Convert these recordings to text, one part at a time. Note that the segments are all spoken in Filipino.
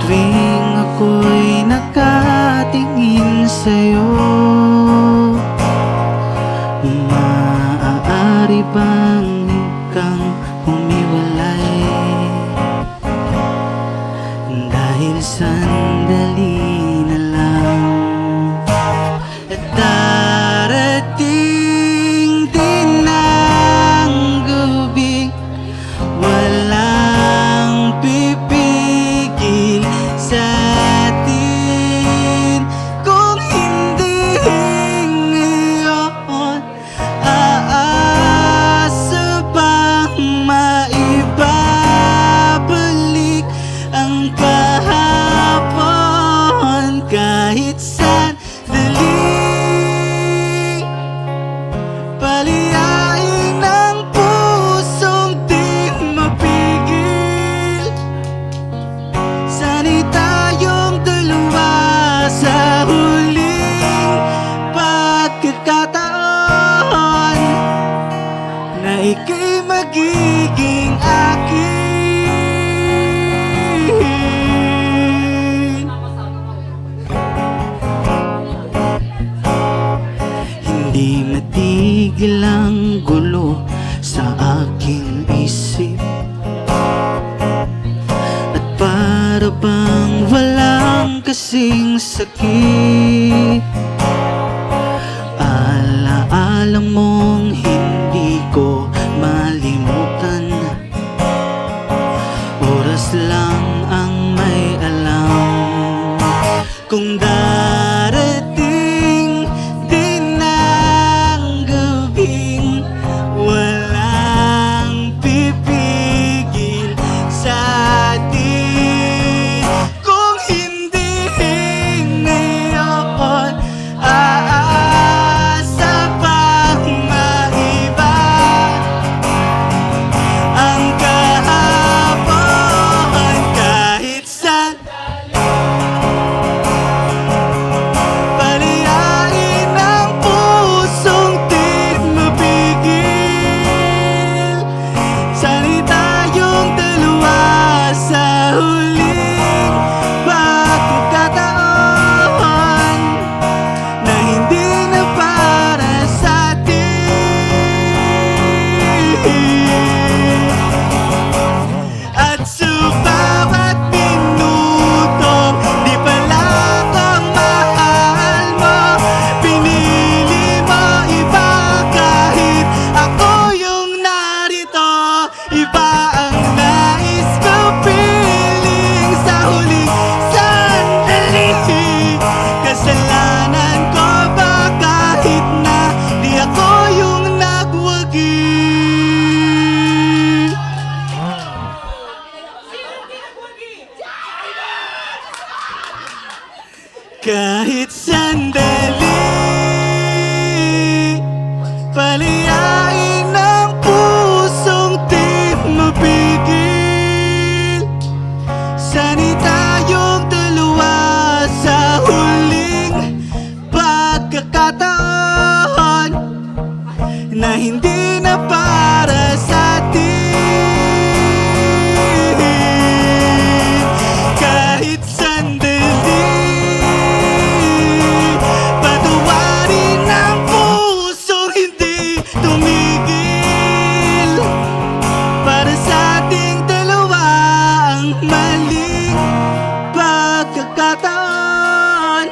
tuwing ako'y nakatingin sa'yo, maaari bang ikang humiwalay? Dahil sandali na lang at darating din ang gabi, walang pipigil sa atin. Kung hindi ngayon, aasa bang maibabalik ang kahapon? Kahit sandali, paliyain ng pusong di mapigil. Sana'y tayong dalawa sa huling pagkakataon na ika'y magiging akin. Hindi matigil ang gulo sa aking isip, at para bang walang kasing sakit. Alaala mong hindi ko malimutan, oras lang ang may alam. Kung darating din ang gabing walang pipigil sa atin. Kung hindi ngayon, aasa bang maiba ang kahapon? Kahit saan, paliyain ang pusong di mapigil. Sana'y tayong dalawa sa huling pagkakataon na hindi na para sa atin. At sa bawat minutong di pala ang mahal mo, pinili mo iba kahit ako yung narito. Iba ang nais ko piling sa huling sandali. Kasalanan ko ba kahit na di ako yung nagwagi? Kahit sandali, paliyain ang pusong di mapigil. Sana'y tayong dalawa sa huling pagkakataon na hindi na para sa atin. Kahit sandali, patawarin ang pusong hindi tumigil. Para sa ating dalawa ang maling pagkakataon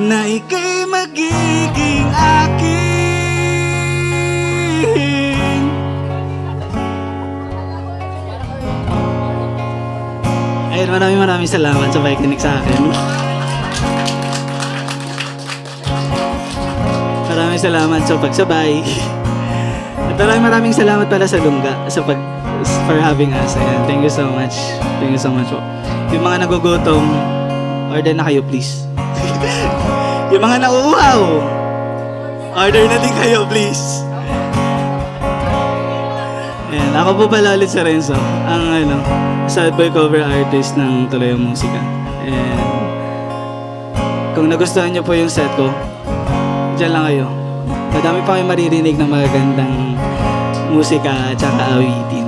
na ika'y magiging akin. Ayun, maraming salamat sa pakikinig sa akin. Maraming salamat sa pagsabay. At maraming salamat pala sa Lungga for having us. Ayan, thank you so much. Thank you so much po. Yung mga nagugutom, order na kayo please. Yung mga nauuhaw, order na din kayo please. Ayan, ako po pala ulit si Renzo, ang sad boy cover artist ng Tuloy ang Musika. And kung nagustuhan nyo po yung set ko, dyan lang kayo. Madami pa kayo maririnig ng magagandang musika at saka awitin.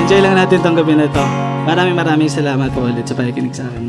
Enjoy lang natin tong gabi na to. Maraming salamat po ulit sa pakikinig sa akin.